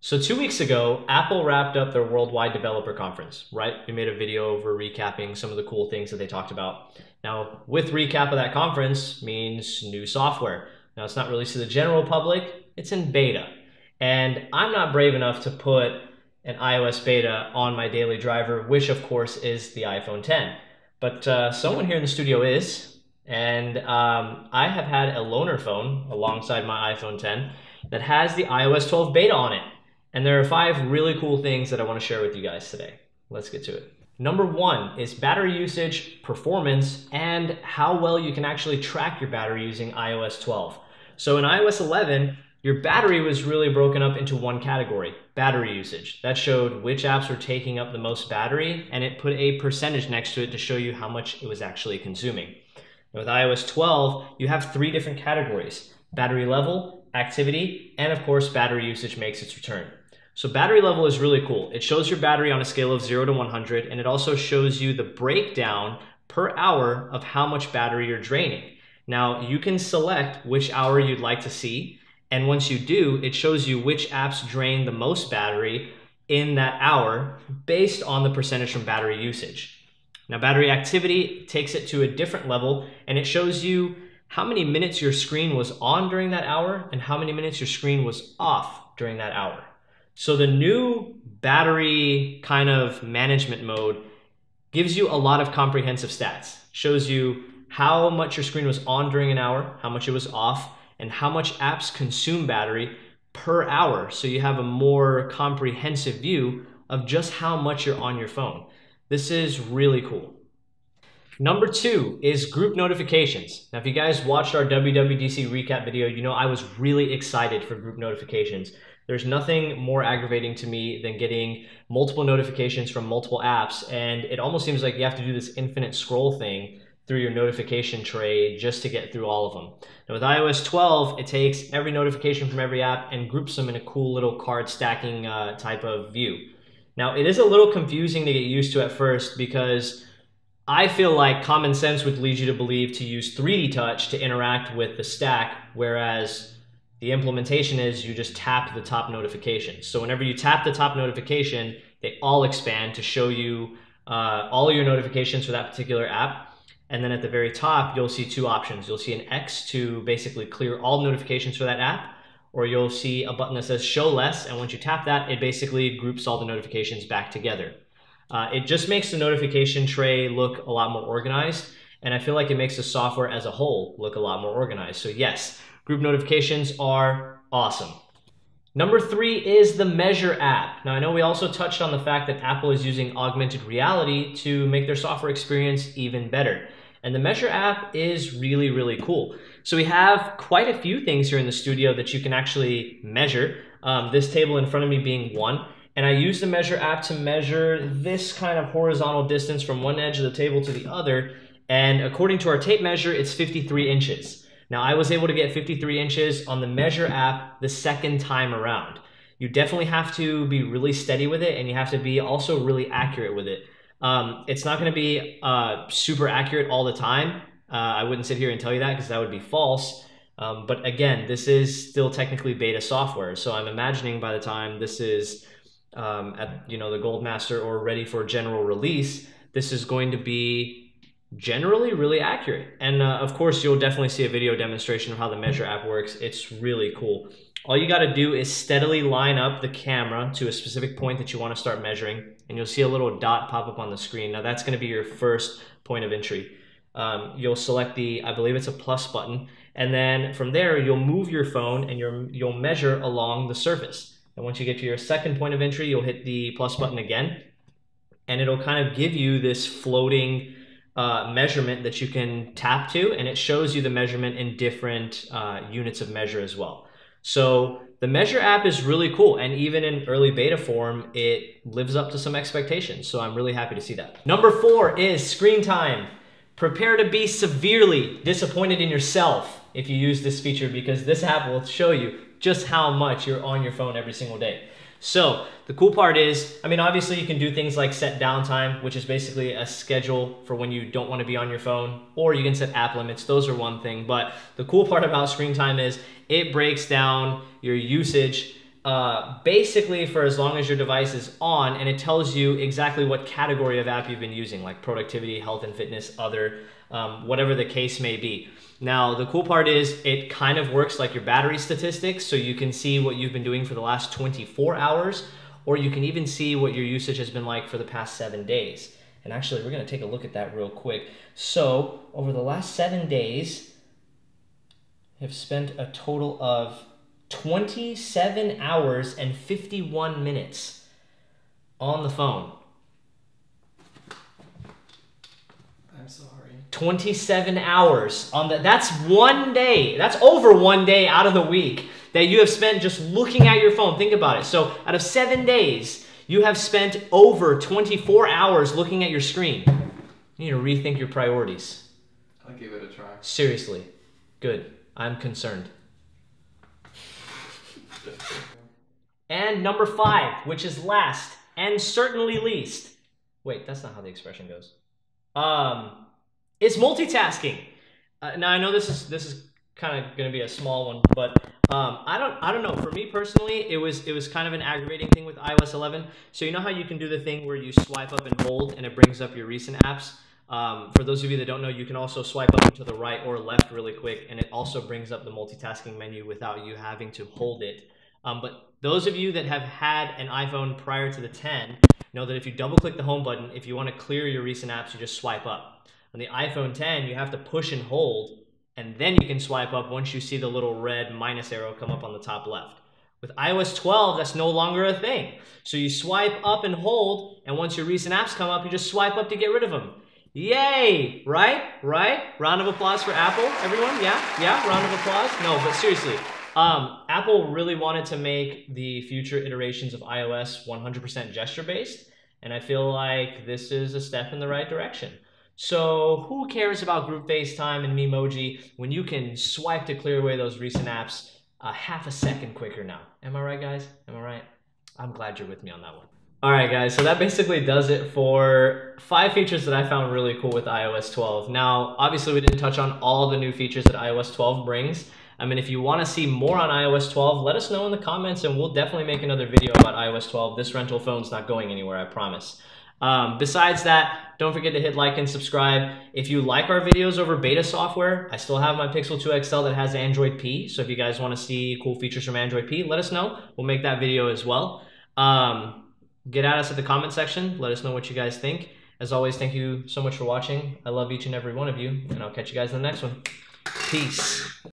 So 2 weeks ago, Apple wrapped up their Worldwide Developer Conference, right? We made a video over recapping some of the cool things that they talked about. Now, with recap of that conference means new software. Now, it's not released to the general public, it's in beta. And I'm not brave enough to put an iOS beta on my daily driver, which of course is the iPhone 10. But someone here in the studio is, and I have had a loaner phone alongside my iPhone 10 that has the iOS 12 beta on it. And there are 5 really cool things that I want to share with you guys today. Let's get to it. Number 1 is battery usage, performance, and how well you can actually track your battery using iOS 12. So in iOS 11, your battery was really broken up into one category, battery usage. That showed which apps were taking up the most battery, and it put a percentage next to it to show you how much it was actually consuming. Now with iOS 12, you have 3 different categories: battery level, activity, and of course, battery usage makes its return. So battery level is really cool. It shows your battery on a scale of 0 to 100, and it also shows you the breakdown per hour of how much battery you're draining. Now, you can select which hour you'd like to see, and once you do, it shows you which apps drain the most battery in that hour based on the percentage from battery usage. Now, battery activity takes it to a different level, and it shows you how many minutes your screen was on during that hour and how many minutes your screen was off during that hour. So the new battery kind of management mode gives you a lot of comprehensive stats. Shows you how much your screen was on during an hour, how much it was off, and how much apps consume battery per hour. So you have a more comprehensive view of just how much you're on your phone. This is really cool. Number 2 is group notifications. Now, if you guys watched our WWDC recap video, you know I was really excited for group notifications. There's nothing more aggravating to me than getting multiple notifications from multiple apps, and it almost seems like you have to do this infinite scroll thing through your notification tray just to get through all of them. Now with iOS 12, it takes every notification from every app and groups them in a cool little card stacking type of view. Now it is a little confusing to get used to at first because I feel like common sense would lead you to believe to use 3D touch to interact with the stack, whereas the implementation is you just tap the top notification. So whenever you tap the top notification, they all expand to show you all of your notifications for that particular app. And then at the very top, you'll see 2 options. You'll see an X to basically clear all notifications for that app, or you'll see a button that says show less. And once you tap that, it basically groups all the notifications back together. It just makes the notification tray look a lot more organized. And I feel like it makes the software as a whole look a lot more organized. So yes, group notifications are awesome. Number 3 is the Measure app. Now I know we also touched on the fact that Apple is using augmented reality to make their software experience even better. And the Measure app is really, really cool. So we have quite a few things here in the studio that you can actually measure. This table in front of me being one. And I use the Measure app to measure this kind of horizontal distance from one edge of the table to the other. And according to our tape measure, it's 53 inches. Now I was able to get 53 inches on the Measure app the second time around. You definitely have to be really steady with it, and you have to be also really accurate with it. It's not gonna be super accurate all the time. I wouldn't sit here and tell you that because that would be false. But again, this is still technically beta software. So I'm imagining by the time this is at the Gold Master or ready for general release, this is going to be generally really accurate. And of course, you'll definitely see a video demonstration of how the Measure app works. It's really cool. All you got to do is steadily line up the camera to a specific point that you want to start measuring, and you'll see a little dot pop up on the screen. Now that's going to be your first point of entry. You'll select the, I believe it's a plus button, and then from there you'll move your phone and you'll measure along the surface. And once you get to your second point of entry, you'll hit the plus button again, and it'll kind of give you this floating measurement that you can tap to, and it shows you the measurement in different units of measure as well. So the Measure app is really cool, and even in early beta form, it lives up to some expectations. So I'm really happy to see that. Number 4 is screen time. Prepare to be severely disappointed in yourself if you use this feature, because this app will show you just how much you're on your phone every single day. So the cool part is, I mean, obviously you can do things like set downtime, which is basically a schedule for when you don't want to be on your phone, or you can set app limits. Those are one thing. But the cool part about screen time is it breaks down your usage basically for as long as your device is on, and it tells you exactly what category of app you've been using, like productivity, health and fitness, other, whatever the case may be. Now, the cool part is it kind of works like your battery statistics, so you can see what you've been doing for the last 24 hours, or you can even see what your usage has been like for the past 7 days. And actually, we're gonna take a look at that real quick. So, over the last 7 days, I have spent a total of 27 hours and 51 minutes on the phone. I'm sorry. 27 hours on that's 1 day. That's over 1 day out of the week that you have spent just looking at your phone. Think about it. So out of 7 days, you have spent over 24 hours looking at your screen. You need to rethink your priorities. I'll give it a try. Seriously. Good. I'm concerned. And number 5, which is last and certainly least. Wait, that's not how the expression goes. Is multitasking. Now I know this is kind of going to be a small one, but I don't know. For me personally, it was kind of an aggravating thing with iOS 11. So you know how you can do the thing where you swipe up and hold, and it brings up your recent apps. For those of you that don't know, you can also swipe up and to the right or left really quick, and it also brings up the multitasking menu without you having to hold it. But those of you that have had an iPhone prior to the 10 know that if you double click the home button, if you want to clear your recent apps, you just swipe up. On the iPhone 10, you have to push and hold, and then you can swipe up once you see the little red minus arrow come up on the top left. With iOS 12, that's no longer a thing. So you swipe up and hold, and once your recent apps come up, you just swipe up to get rid of them. Yay! Right? Round of applause for Apple, everyone? Yeah, round of applause. No, but seriously, Apple really wanted to make the future iterations of iOS 100% gesture-based, and I feel like this is a step in the right direction. So who cares about group FaceTime and Memoji when you can swipe to clear away those recent apps half a second quicker now? Am I right, guys? Am I right? I'm glad you're with me on that one. All right, guys, so that basically does it for 5 features that I found really cool with iOS 12. Now, obviously, we didn't touch on all the new features that iOS 12 brings. I mean, if you want to see more on iOS 12, let us know in the comments, and we'll definitely make another video about iOS 12. This rental phone's not going anywhere, I promise. Besides that, don't forget to hit like and subscribe. If you like our videos over beta software, I still have my Pixel 2 XL that has Android P. So if you guys want to see cool features from Android P, let us know. We'll make that video as well. Get at us at the comment section. Let us know what you guys think. As always, thank you so much for watching. I love each and every one of you, and I'll catch you guys in the next one. Peace.